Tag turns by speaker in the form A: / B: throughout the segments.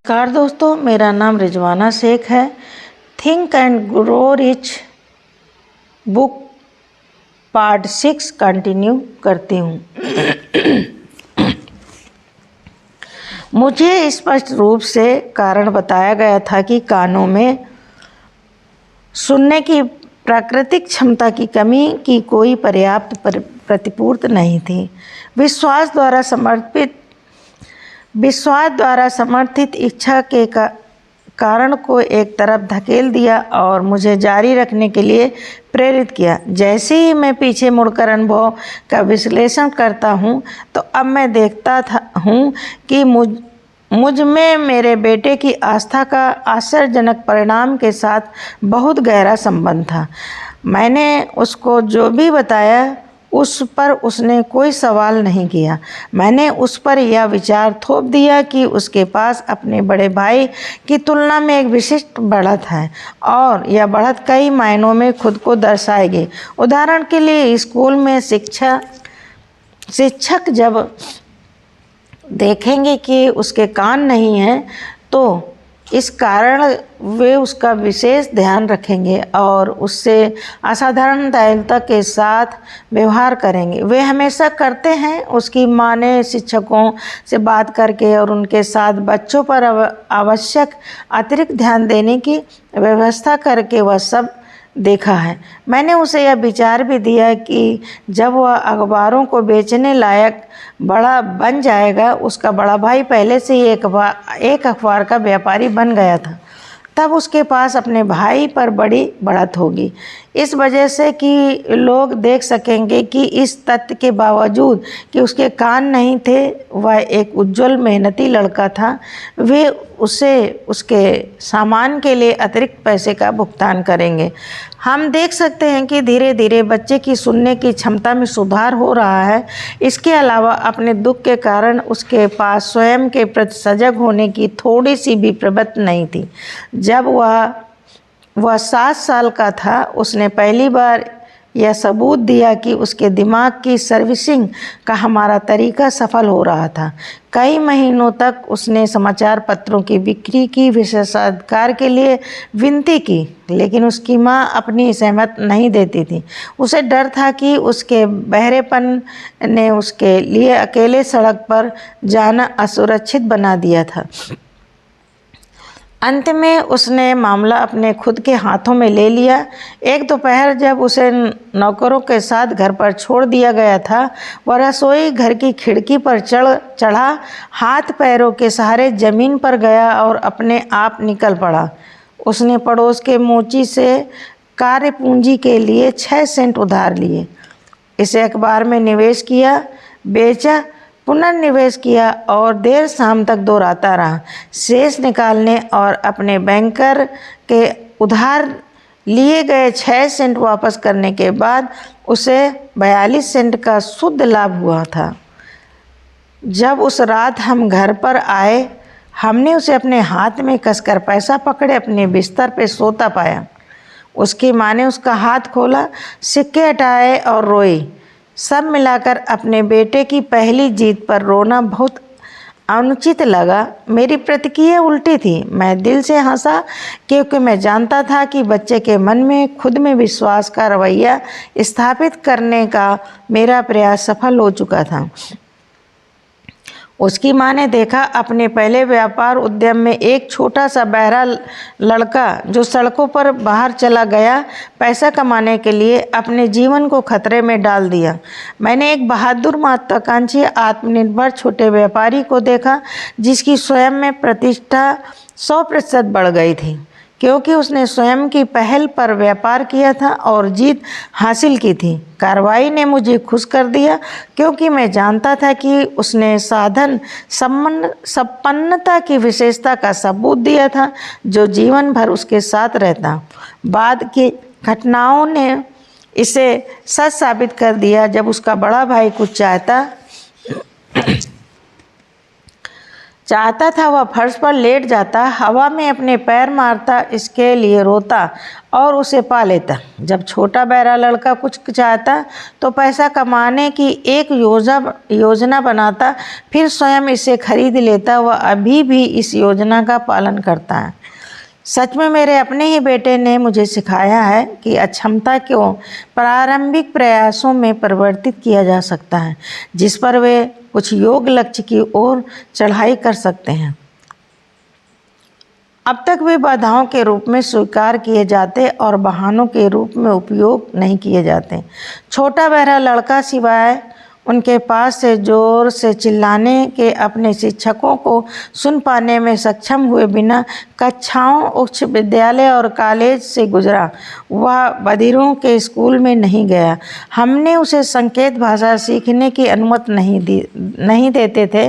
A: नमस्कार दोस्तों, मेरा नाम रिजवाना शेख है। Think and grow rich book part 6 continue करती हूँ। मुझे स्पष्ट रूप से कारण बताया गया था कि कानों में सुनने की प्राकृतिक क्षमता की कमी की कोई पर्याप्त प्रतिपूर्ति नहीं थी। विश्वास द्वारा समर्थित इच्छा के कारण को एक तरफ धकेल दिया और मुझे जारी रखने के लिए प्रेरित किया। जैसे ही मैं पीछे मुड़कर अनुभव का विश्लेषण करता हूँ तो अब मैं देखता हूँ कि मुझ में मेरे बेटे की आस्था का आश्चर्यजनक परिणाम के साथ बहुत गहरा संबंध था। मैंने उसको जो भी बताया उस पर उसने कोई सवाल नहीं किया। मैंने उस पर यह विचार थोप दिया कि उसके पास अपने बड़े भाई की तुलना में एक विशिष्ट बढ़त है और यह बढ़त कई मायनों में खुद को दर्शाएगी। उदाहरण के लिए स्कूल में शिक्षक जब देखेंगे कि उसके कान नहीं हैं तो इस कारण वे उसका विशेष ध्यान रखेंगे और उससे असाधारण दयालुता के साथ व्यवहार करेंगे। वे हमेशा करते हैं। उसकी माँ ने शिक्षकों से बात करके और उनके साथ बच्चों पर आवश्यक अतिरिक्त ध्यान देने की व्यवस्था करके वह सब देखा है। मैंने उसे यह विचार भी दिया कि जब वह अखबारों को बेचने लायक बड़ा बन जाएगा, उसका बड़ा भाई पहले से ही एक अखबार का व्यापारी बन गया था, तब उसके पास अपने भाई पर बड़ी बढ़त होगी। इस वजह से कि लोग देख सकेंगे कि इस तथ्य के बावजूद कि उसके कान नहीं थे, वह एक उज्जवल मेहनती लड़का था, वे उसे उसके सामान के लिए अतिरिक्त पैसे का भुगतान करेंगे। हम देख सकते हैं कि धीरे धीरे बच्चे की सुनने की क्षमता में सुधार हो रहा है। इसके अलावा अपने दुख के कारण उसके पास स्वयं के प्रति सजग होने की थोड़ी सी भी प्रवृत्ति नहीं थी। जब वह 7 साल का था, उसने पहली बार यह सबूत दिया कि उसके दिमाग की सर्विसिंग का हमारा तरीका सफल हो रहा था। कई महीनों तक उसने समाचार पत्रों की बिक्री की विशेषाधिकार के लिए विनती की, लेकिन उसकी माँ अपनी सहमत नहीं देती थी। उसे डर था कि उसके बहरेपन ने उसके लिए अकेले सड़क पर जाना असुरक्षित बना दिया था। अंत में उसने मामला अपने खुद के हाथों में ले लिया। एक दोपहर जब उसे नौकरों के साथ घर पर छोड़ दिया गया था, वह रसोई घर की खिड़की पर चढ़ा, हाथ पैरों के सहारे जमीन पर गया और अपने आप निकल पड़ा। उसने पड़ोस के मोची से कार्य पूंजी के लिए 6 सेंट उधार लिए। इसे अखबार में निवेश किया, बेचा, पुनर्निवेश किया और देर शाम तक दोहराता रहा। शेष निकालने और अपने बैंकर के उधार लिए गए 6 सेंट वापस करने के बाद उसे 42 सेंट का शुद्ध लाभ हुआ था। जब उस रात हम घर पर आए, हमने उसे अपने हाथ में कसकर पैसा पकड़े अपने बिस्तर पे सोता पाया। उसकी माँ ने उसका हाथ खोला, सिक्के हटाए और रोई। सब मिलाकर अपने बेटे की पहली जीत पर रोना बहुत अनुचित लगा। मेरी प्रतिक्रिया उल्टी थी। मैं दिल से हंसा क्योंकि मैं जानता था कि बच्चे के मन में खुद में विश्वास का रवैया स्थापित करने का मेरा प्रयास सफल हो चुका था। उसकी माँ ने देखा अपने पहले व्यापार उद्यम में एक छोटा सा बहरा लड़का जो सड़कों पर बाहर चला गया पैसा कमाने के लिए, अपने जीवन को खतरे में डाल दिया। मैंने एक बहादुर महत्वाकांक्षी आत्मनिर्भर छोटे व्यापारी को देखा जिसकी स्वयं में प्रतिष्ठा 100% बढ़ गई थी क्योंकि उसने स्वयं की पहल पर व्यापार किया था और जीत हासिल की थी। कार्रवाई ने मुझे खुश कर दिया क्योंकि मैं जानता था कि उसने साधन संपन्नता की विशेषता का सबूत दिया था जो जीवन भर उसके साथ रहता। बाद की घटनाओं ने इसे सच साबित कर दिया। जब उसका बड़ा भाई कुछ चाहता चाहता था वह फर्श पर लेट जाता, हवा में अपने पैर मारता, इसके लिए रोता और उसे पा लेता। जब छोटा बहरा लड़का कुछ चाहता तो पैसा कमाने की एक योजना बनाता, फिर स्वयं इसे खरीद लेता। वह अभी भी इस योजना का पालन करता है। सच में मेरे अपने ही बेटे ने मुझे सिखाया है कि अक्षमता को प्रारंभिक प्रयासों में परिवर्तित किया जा सकता है, जिस पर वे कुछ योग लक्ष्य की ओर चढ़ाई कर सकते हैं। अब तक वे बाधाओं के रूप में स्वीकार किए जाते और बहानों के रूप में उपयोग नहीं किए जाते। छोटा बहरा लड़का सिवाय उनके पास से जोर से चिल्लाने के अपने शिक्षकों को सुन पाने में सक्षम हुए बिना कक्षाओं, उच्च विद्यालय और कॉलेज से गुजरा। वह बधिरों के स्कूल में नहीं गया। हमने उसे संकेत भाषा सीखने की अनुमति नहीं देते थे।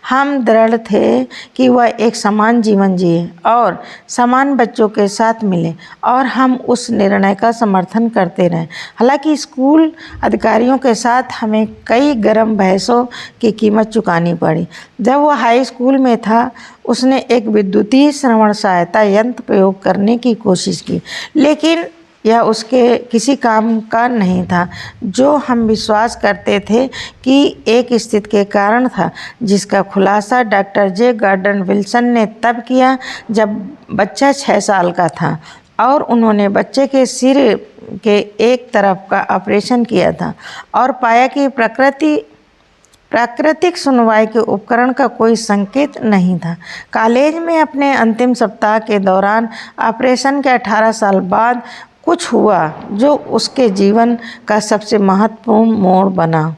A: हम दृढ़ थे कि वह एक समान जीवन जिए और समान बच्चों के साथ मिले, और हम उस निर्णय का समर्थन करते रहे। हालांकि स्कूल अधिकारियों के साथ हमें कई गर्म बहसों की कीमत चुकानी पड़ी। जब वह हाई स्कूल में था, उसने एक विद्युतीय श्रवण सहायता यंत्र प्रयोग करने की कोशिश की, लेकिन यह उसके किसी काम का नहीं था। जो हम विश्वास करते थे कि एक स्थिति के कारण था, जिसका खुलासा डॉक्टर जे गॉर्डन विल्सन ने तब किया जब बच्चा 6 साल का था और उन्होंने बच्चे के सिर के एक तरफ का ऑपरेशन किया था और पाया कि प्राकृतिक सुनवाई के उपकरण का कोई संकेत नहीं था। कॉलेज में अपने अंतिम सप्ताह के दौरान ऑपरेशन के 18 साल बाद कुछ हुआ जो उसके जीवन का सबसे महत्वपूर्ण मोड़ बना।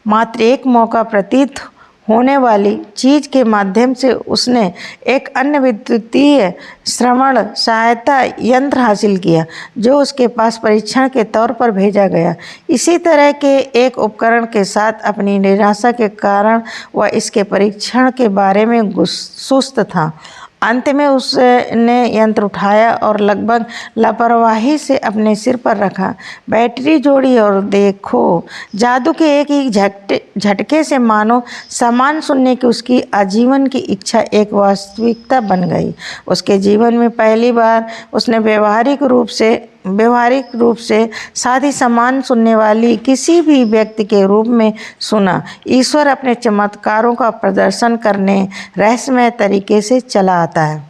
A: मात्र एक मौका प्रतीत होने वाली चीज़ के माध्यम से उसने एक अन्य विद्युतीय श्रवण सहायता यंत्र हासिल किया, जो उसके पास परीक्षण के तौर पर भेजा गया। इसी तरह के एक उपकरण के साथ अपनी निराशा के कारण वह इसके परीक्षण के बारे में सुस्त था। अंत में उसने यंत्र उठाया और लगभग लापरवाही से अपने सिर पर रखा, बैटरी जोड़ी और देखो, जादू के एक ही झटके से मानो सामान सुनने की उसकी आजीवन की इच्छा एक वास्तविकता बन गई। उसके जीवन में पहली बार उसने व्यवहारिक रूप से साथ सामान सुनने वाली किसी भी व्यक्ति के रूप में सुना। ईश्वर अपने चमत्कारों का प्रदर्शन करने रहस्यमय तरीके से चला आता है।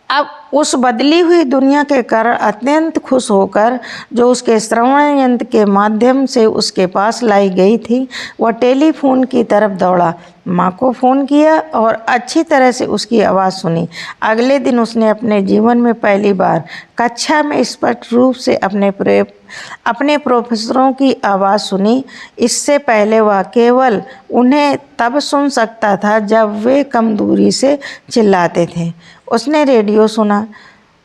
A: अब उस बदली हुई दुनिया के कारण अत्यंत खुश होकर जो उसके श्रवण यंत्र के माध्यम से उसके पास लाई गई थी, वह टेलीफोन की तरफ दौड़ा, माँ को फ़ोन किया और अच्छी तरह से उसकी आवाज़ सुनी। अगले दिन उसने अपने जीवन में पहली बार कक्षा में स्पष्ट रूप से अपने प्रोफेसरों की आवाज़ सुनी। इससे पहले वह केवल उन्हें तब सुन सकता था जब वे कम दूरी से चिल्लाते थे। उसने रेडियो सुना,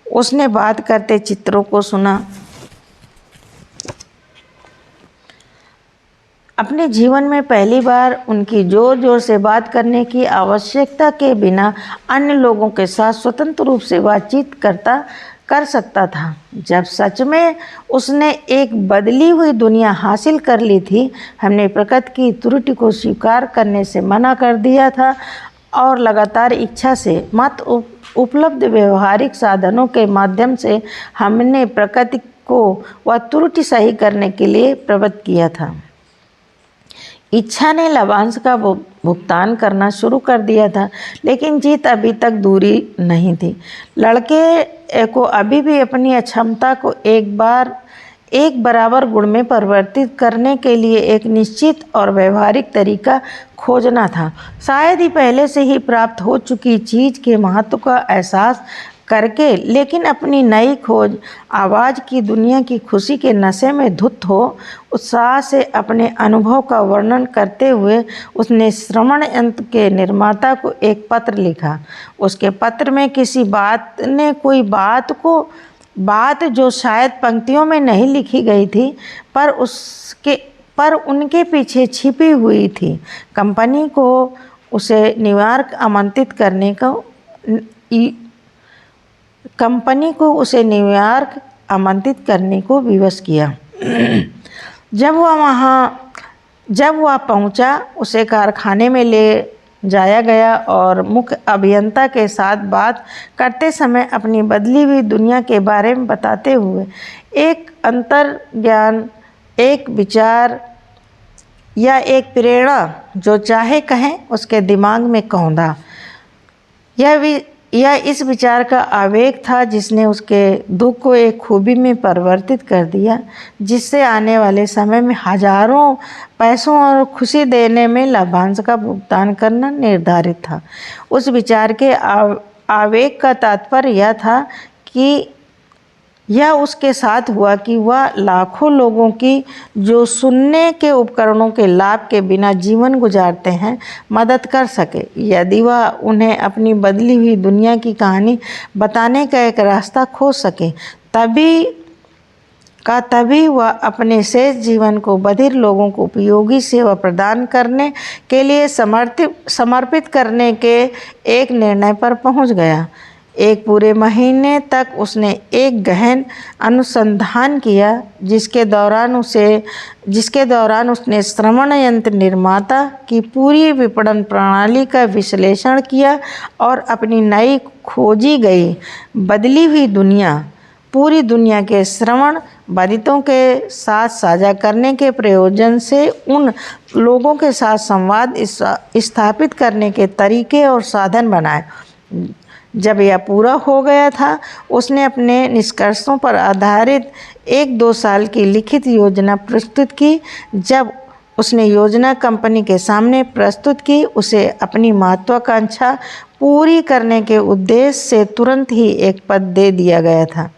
A: उसने बात करते चित्रों को सुना। अपने जीवन में पहली बार उनकी जोर जोर से बात करने की आवश्यकता के बिना अन्य लोगों के साथ स्वतंत्र रूप से बातचीत कर सकता था। जब सच में उसने एक बदली हुई दुनिया हासिल कर ली थी, हमने प्रकृति की त्रुटि को स्वीकार करने से मना कर दिया था और लगातार इच्छा से मत उपलब्ध व्यवहारिक साधनों के माध्यम से हमने प्रकृति को वह त्रुटि सही करने के लिए प्रवृत्त किया था। इच्छा ने लाभांश का भुगतान करना शुरू कर दिया था, लेकिन जीत अभी तक दूरी नहीं थी। लड़के को अभी भी अपनी अक्षमता को एक बराबर गुण में परिवर्तित करने के लिए एक निश्चित और व्यवहारिक तरीका खोजना था। शायद ही पहले से ही प्राप्त हो चुकी चीज़ के महत्व का एहसास करके, लेकिन अपनी नई खोज आवाज़ की दुनिया की खुशी के नशे में धुत हो उत्साह से अपने अनुभव का वर्णन करते हुए उसने श्रवण यंत्र के निर्माता को एक पत्र लिखा। उसके पत्र में किसी बात ने कोई बात जो शायद पंक्तियों में नहीं लिखी गई थी, पर उनके पीछे छिपी हुई थी। कंपनी को उसे न्यूयॉर्क आमंत्रित करने को विवश किया। जब वह पहुंचा, उसे कारखाने में ले जाया गया और मुख्य अभियंता के साथ बात करते समय अपनी बदली हुई दुनिया के बारे में बताते हुए एक अंतर्ज्ञान, एक विचार या एक प्रेरणा जो चाहे कहें उसके दिमाग में कौंधा। यह इस विचार का आवेग था जिसने उसके दुख को एक खूबी में परिवर्तित कर दिया, जिससे आने वाले समय में हजारों पैसों और खुशी देने में लाभांश का भुगतान करना निर्धारित था। उस विचार के आवेग का तात्पर्य यह था कि यह उसके साथ हुआ कि वह लाखों लोगों की जो सुनने के उपकरणों के लाभ के बिना जीवन गुजारते हैं मदद कर सके। यदि वह उन्हें अपनी बदली हुई दुनिया की कहानी बताने का एक रास्ता खोज सके, तभी वह अपने शेष जीवन को बधिर लोगों को उपयोगी सेवा प्रदान करने के लिए समर्पित करने के एक निर्णय पर पहुंच गया। एक पूरे महीने तक उसने एक गहन अनुसंधान किया, जिसके दौरान उसने श्रवण यंत्र निर्माता की पूरी विपणन प्रणाली का विश्लेषण किया और अपनी नई खोजी गई बदली हुई दुनिया पूरी दुनिया के श्रवण बाधितों के साथ साझा करने के प्रयोजन से उन लोगों के साथ संवाद स्थापित करने के तरीके और साधन बनाए। जब यह पूरा हो गया था, उसने अपने निष्कर्षों पर आधारित 1-2 साल की लिखित योजना प्रस्तुत की। जब उसने योजना कंपनी के सामने प्रस्तुत की, उसे अपनी महत्वाकांक्षा पूरी करने के उद्देश्य से तुरंत ही एक पद दे दिया गया था।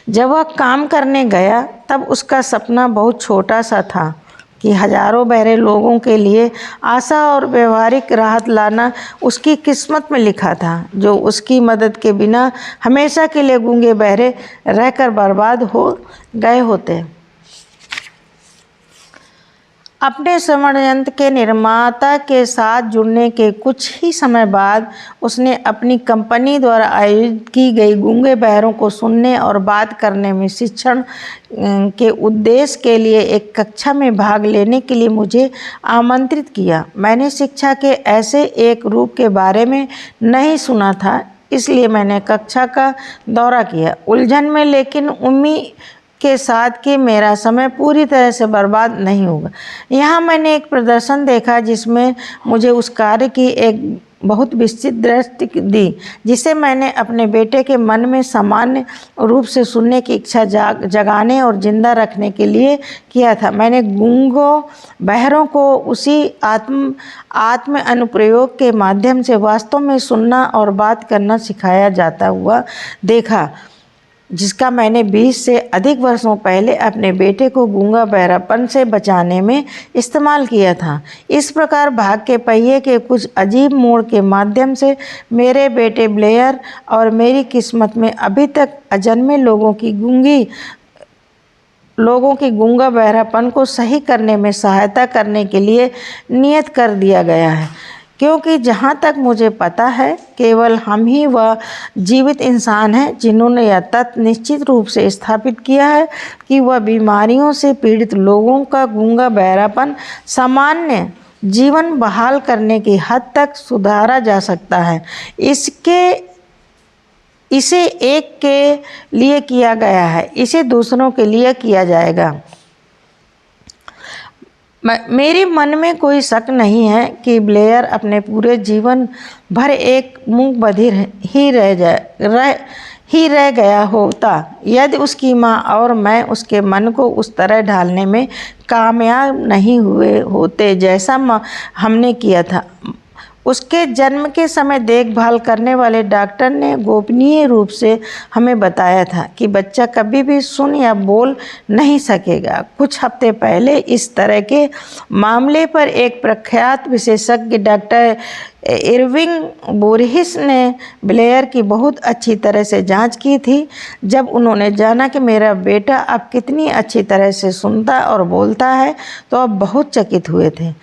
A: जब वह काम करने गया, तब उसका सपना बहुत छोटा सा था कि हजारों बहरे लोगों के लिए आशा और व्यवहारिक राहत लाना उसकी किस्मत में लिखा था, जो उसकी मदद के बिना हमेशा के लिए गूंगे बहरे रहकर बर्बाद हो गए होते। अपने श्रवण यंत्र के निर्माता के साथ जुड़ने के कुछ ही समय बाद उसने अपनी कंपनी द्वारा आयोजित की गई गूंगे बहरों को सुनने और बात करने में शिक्षण के उद्देश्य के लिए एक कक्षा में भाग लेने के लिए मुझे आमंत्रित किया। मैंने शिक्षा के ऐसे एक रूप के बारे में नहीं सुना था, इसलिए मैंने कक्षा का दौरा किया, उलझन में लेकिन उम्मीद के साथ कि मेरा समय पूरी तरह से बर्बाद नहीं होगा। यहाँ मैंने एक प्रदर्शन देखा जिसमें मुझे उस कार्य की एक बहुत विस्तृत दृष्टि दी, जिसे मैंने अपने बेटे के मन में सामान्य रूप से सुनने की इच्छा जगाने और जिंदा रखने के लिए किया था। मैंने गूंगों बहरों को उसी आत्म अनुप्रयोग के माध्यम से वास्तव में सुनना और बात करना सिखाया जाता हुआ देखा, जिसका मैंने 20 से अधिक वर्षों पहले अपने बेटे को गूंगा बहरापन से बचाने में इस्तेमाल किया था। इस प्रकार भाग्य के पहिए के कुछ अजीब मोड़ के माध्यम से मेरे बेटे ब्लेयर और मेरी किस्मत में अभी तक अजन्मे लोगों की गूंगा बहरापन को सही करने में सहायता करने के लिए नियत कर दिया गया है, क्योंकि जहाँ तक मुझे पता है केवल हम ही वह जीवित इंसान हैं जिन्होंने यह तथ्य निश्चित रूप से स्थापित किया है कि वह बीमारियों से पीड़ित लोगों का गूंगा बहरापन सामान्य जीवन बहाल करने की हद तक सुधारा जा सकता है। इसे एक के लिए किया गया है, इसे दूसरों के लिए किया जाएगा। मेरे मन में कोई शक नहीं है कि ब्लेयर अपने पूरे जीवन भर एक मूक बधिर ही रह गया होता यदि उसकी माँ और मैं उसके मन को उस तरह ढालने में कामयाब नहीं हुए होते जैसा हमने किया था। उसके जन्म के समय देखभाल करने वाले डॉक्टर ने गोपनीय रूप से हमें बताया था कि बच्चा कभी भी सुन या बोल नहीं सकेगा। कुछ हफ्ते पहले इस तरह के मामले पर एक प्रख्यात विशेषज्ञ डॉक्टर इरविंग बोरहिस ने ब्लेयर की बहुत अच्छी तरह से जांच की थी। जब उन्होंने जाना कि मेरा बेटा अब कितनी अच्छी तरह से सुनता और बोलता है, तो अब बहुत चकित हुए थे।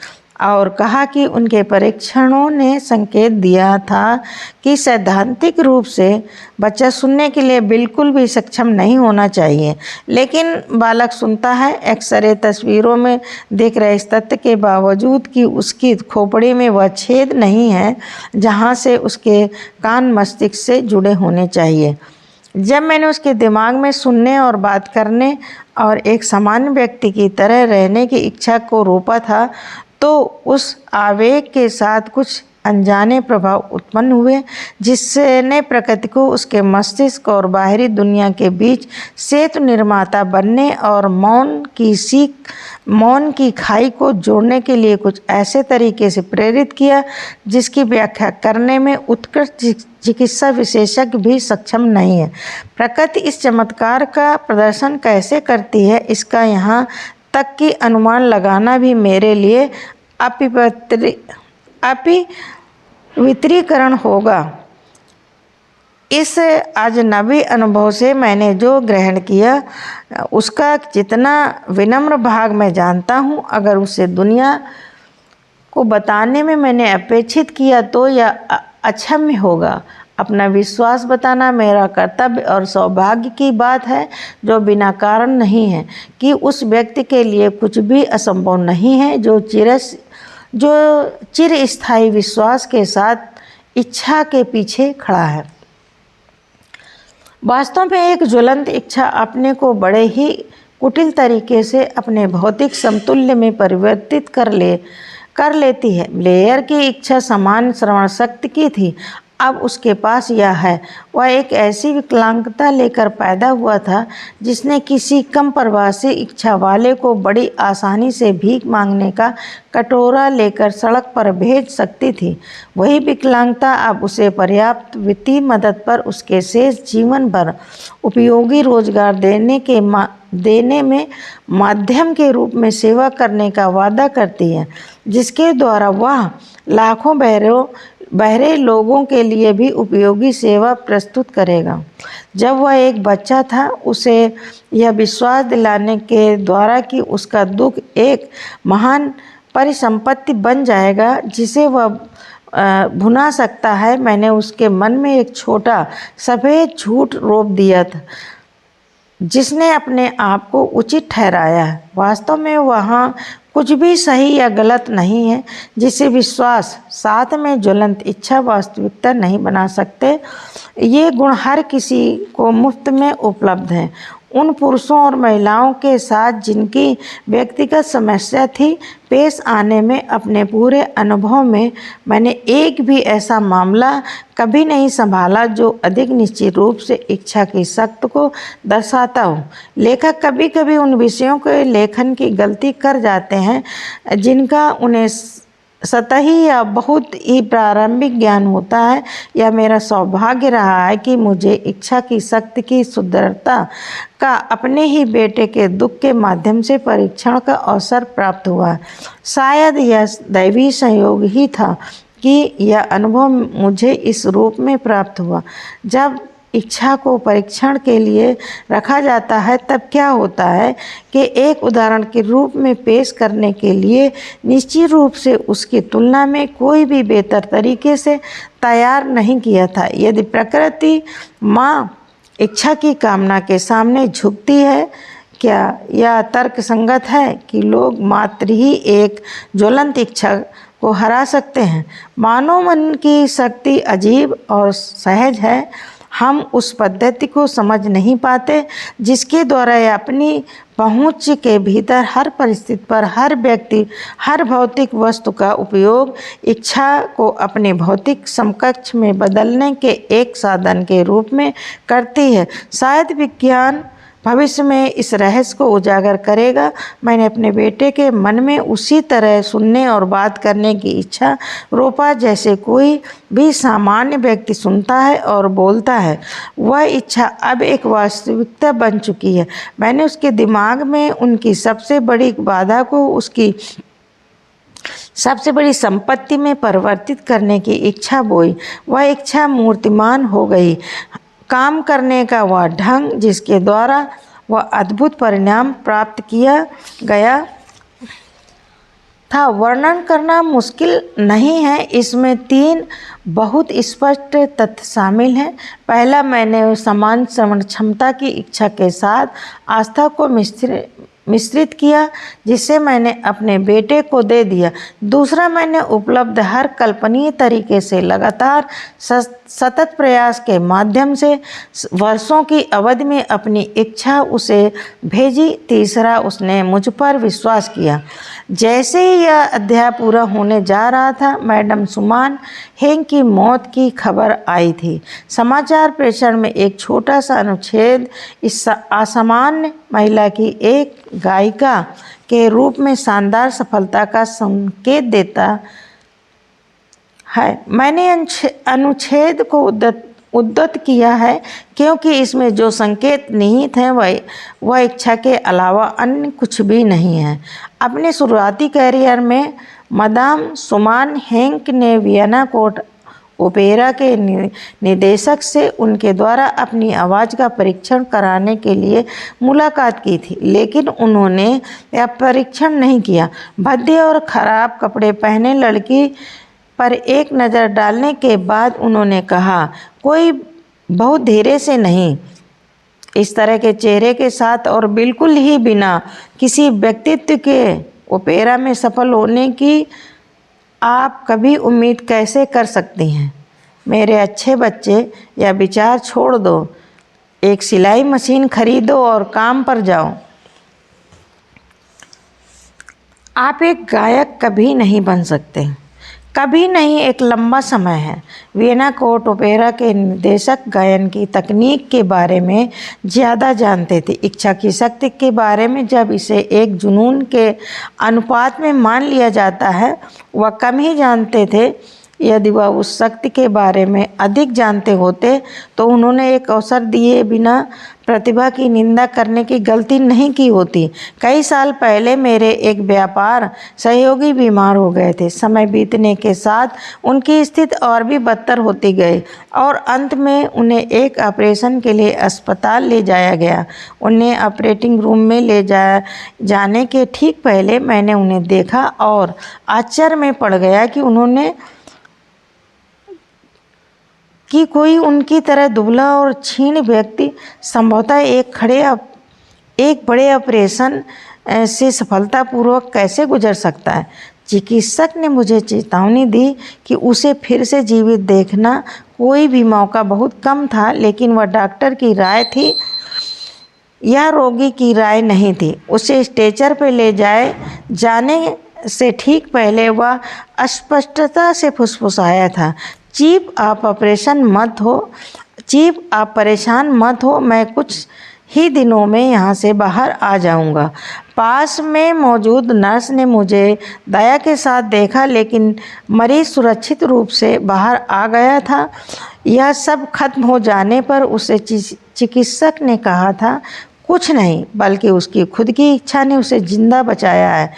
A: और कहा कि उनके परीक्षणों ने संकेत दिया था कि सैद्धांतिक रूप से बच्चा सुनने के लिए बिल्कुल भी सक्षम नहीं होना चाहिए, लेकिन बालक सुनता है। एक्सरे तस्वीरों में दिख रहे इस तथ्य के बावजूद कि उसकी खोपड़ी में वह छेद नहीं है जहां से उसके कान मस्तिष्क से जुड़े होने चाहिए। जब मैंने उसके दिमाग में सुनने और बात करने और एक सामान्य व्यक्ति की तरह रहने की इच्छा को रोपा था, तो उस आवेग के साथ कुछ अनजाने प्रभाव उत्पन्न हुए, जिसने प्रकृति को उसके मस्तिष्क और बाहरी दुनिया के बीच सेतु निर्माता बनने और मौन की खाई को जोड़ने के लिए कुछ ऐसे तरीके से प्रेरित किया जिसकी व्याख्या करने में उत्कृष्ट चिकित्सा विशेषज्ञ भी सक्षम नहीं है। प्रकृति इस चमत्कार का प्रदर्शन कैसे करती है, इसका यहाँ तक कि अनुमान लगाना भी मेरे लिए वित्रीकरण होगा। इस अजनबी अनुभव से मैंने जो ग्रहण किया उसका जितना विनम्र भाग मैं जानता हूँ, अगर उसे दुनिया को बताने में मैंने अपेक्षित किया तो यह अक्षम्य होगा। अपना विश्वास बताना मेरा कर्तव्य और सौभाग्य की बात है, जो बिना कारण नहीं है कि उस व्यक्ति के लिए कुछ भी असंभव नहीं है जो चिरस्थायी विश्वास के साथ इच्छा के पीछे खड़ा है। वास्तव में एक ज्वलंत इच्छा अपने को बड़े ही कुटिल तरीके से अपने भौतिक समतुल्य में परिवर्तित कर लेती है। ब्लेयर की इच्छा समान श्रवण शक्ति की थी, अब उसके पास यह है। वह एक ऐसी विकलांगता लेकर पैदा हुआ था जिसने किसी कम प्रवासी इच्छा वाले को बड़ी आसानी से भीख मांगने का कटोरा लेकर सड़क पर भेज सकती थी। वही विकलांगता अब उसे पर्याप्त वित्तीय मदद पर उसके शेष जीवन भर उपयोगी रोजगार देने में माध्यम के रूप में सेवा करने का वादा करती है, जिसके द्वारा वह लाखों बहरे लोगों के लिए भी उपयोगी सेवा प्रस्तुत करेगा। जब वह एक बच्चा था, उसे यह विश्वास दिलाने के द्वारा कि उसका दुख एक महान परिसंपत्ति बन जाएगा जिसे वह भुना सकता है, मैंने उसके मन में एक छोटा सफ़ेद झूठ रोप दिया था जिसने अपने आप को उचित ठहराया है। वास्तव में वहाँ कुछ भी सही या गलत नहीं है जिसे विश्वास साथ में ज्वलंत इच्छा वास्तविकता नहीं बना सकते। ये गुण हर किसी को मुफ्त में उपलब्ध हैं। उन पुरुषों और महिलाओं के साथ जिनकी व्यक्तिगत समस्या थी, पेश आने में अपने पूरे अनुभव में मैंने एक भी ऐसा मामला कभी नहीं संभाला जो अधिक निश्चित रूप से इच्छा की शक्ति को दर्शाता हो। लेखक कभी कभी उन विषयों के लेखन की गलती कर जाते हैं जिनका उन्हें सतही या बहुत ही प्रारंभिक ज्ञान होता है। यह मेरा सौभाग्य रहा है कि मुझे इच्छा की शक्ति की सुदृढ़ता का अपने ही बेटे के दुख के माध्यम से परीक्षण का अवसर प्राप्त हुआ। शायद यह दैवी संयोग ही था कि यह अनुभव मुझे इस रूप में प्राप्त हुआ। जब इच्छा को परीक्षण के लिए रखा जाता है तब क्या होता है कि एक उदाहरण के रूप में पेश करने के लिए निश्चित रूप से उसकी तुलना में कोई भी बेहतर तरीके से तैयार नहीं किया था। यदि प्रकृति माँ इच्छा की कामना के सामने झुकती है, क्या यह तर्क संगत है कि लोग मात्र ही एक ज्वलंत इच्छा को हरा सकते हैं? मानव मन की शक्ति अजीब और सहज है। हम उस पद्धति को समझ नहीं पाते जिसके द्वारा यह अपनी पहुँच के भीतर हर परिस्थिति पर हर व्यक्ति हर भौतिक वस्तु का उपयोग इच्छा को अपने भौतिक समकक्ष में बदलने के एक साधन के रूप में करती है। शायद विज्ञान भविष्य में इस रहस्य को उजागर करेगा। मैंने अपने बेटे के मन में उसी तरह सुनने और बात करने की इच्छा रोपा जैसे कोई भी सामान्य व्यक्ति सुनता है और बोलता है। वह इच्छा अब एक वास्तविकता बन चुकी है। मैंने उसके दिमाग में उनकी सबसे बड़ी बाधा को उसकी सबसे बड़ी संपत्ति में परिवर्तित करने की इच्छा बोई। वह इच्छा मूर्तिमान हो गई। काम करने का वह ढंग जिसके द्वारा वह अद्भुत परिणाम प्राप्त किया गया था। वर्णन करना मुश्किल नहीं है, इसमें 3 बहुत स्पष्ट तथ्य शामिल हैं। पहला, मैंने समान श्रवण क्षमता की इच्छा के साथ आस्था को मिश्रित किया, जिसे मैंने अपने बेटे को दे दिया। दूसरा, मैंने उपलब्ध हर कल्पनीय तरीके से लगातार सतत प्रयास के माध्यम से वर्षों की अवधि में अपनी इच्छा उसे भेजी। तीसरा, उसने मुझ पर विश्वास किया। जैसे ही यह अध्याय पूरा होने जा रहा था, मैडम सुमान हेंग की मौत की खबर आई थी। समाचार प्रेषण में एक छोटा सा अनुच्छेद इस असामान्य महिला की एक गायिका के रूप में शानदार सफलता का संकेत देता है। मैंने अनुच्छेद को उद्धृत किया है क्योंकि इसमें जो संकेत निहित हैं वह इच्छा के अलावा अन्य कुछ भी नहीं है। अपने शुरुआती कैरियर में मदाम सुमान हेंक ने वियना कोर्ट ओपेरा के निदेशक से उनके द्वारा अपनी आवाज़ का परीक्षण कराने के लिए मुलाकात की थी, लेकिन उन्होंने यह परीक्षण नहीं किया। भद्दे और खराब कपड़े पहने लड़की पर एक नज़र डालने के बाद उन्होंने कहा, कोई बहुत धीरे से नहीं। इस तरह के चेहरे के साथ और बिल्कुल ही बिना किसी व्यक्तित्व के ओपेरा में सफल होने की आप कभी उम्मीद कैसे कर सकती हैं? मेरे अच्छे बच्चे, यह विचार छोड़ दो। एक सिलाई मशीन खरीदो और काम पर जाओ। आप एक गायक कभी नहीं बन सकते, कभी नहीं। एक लंबा समय है। वियना कोर्ट ओपेरा के निर्देशक गायन की तकनीक के बारे में ज़्यादा जानते थे, इच्छा की शक्ति के बारे में जब इसे एक जुनून के अनुपात में मान लिया जाता है, वह कम ही जानते थे। यदि वह उस शक्ति के बारे में अधिक जानते होते तो उन्होंने एक अवसर दिए बिना प्रतिभा की निंदा करने की गलती नहीं की होती। कई साल पहले मेरे एक व्यापार सहयोगी बीमार हो गए थे। समय बीतने के साथ उनकी स्थिति और भी बदतर होती गई और अंत में उन्हें एक ऑपरेशन के लिए अस्पताल ले जाया गया। उन्हें ऑपरेटिंग रूम में ले जाने के ठीक पहले मैंने उन्हें देखा और आश्चर्य में पड़ गया कि कोई उनकी तरह दुबला और क्षीण व्यक्ति संभवतः एक बड़े ऑपरेशन से सफलतापूर्वक कैसे गुजर सकता है। चिकित्सक ने मुझे चेतावनी दी कि उसे फिर से जीवित देखना कोई भी मौका बहुत कम था, लेकिन वह डॉक्टर की राय थी, यह रोगी की राय नहीं थी। उसे स्ट्रेचर पर ले जाने से ठीक पहले वह अस्पष्टता से फुसफुसाया था, चीफ आप परेशान मत हो, मैं कुछ ही दिनों में यहाँ से बाहर आ जाऊँगा। पास में मौजूद नर्स ने मुझे दया के साथ देखा, लेकिन मरीज सुरक्षित रूप से बाहर आ गया था। यह सब खत्म हो जाने पर उसे चिकित्सक ने कहा था, कुछ नहीं, बल्कि उसकी खुद की इच्छा ने उसे जिंदा बचाया है।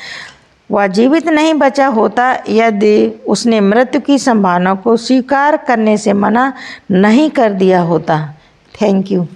A: वह जीवित नहीं बचा होता यदि उसने मृत्यु की संभावना को स्वीकार करने से मना नहीं कर दिया होता। Thank you.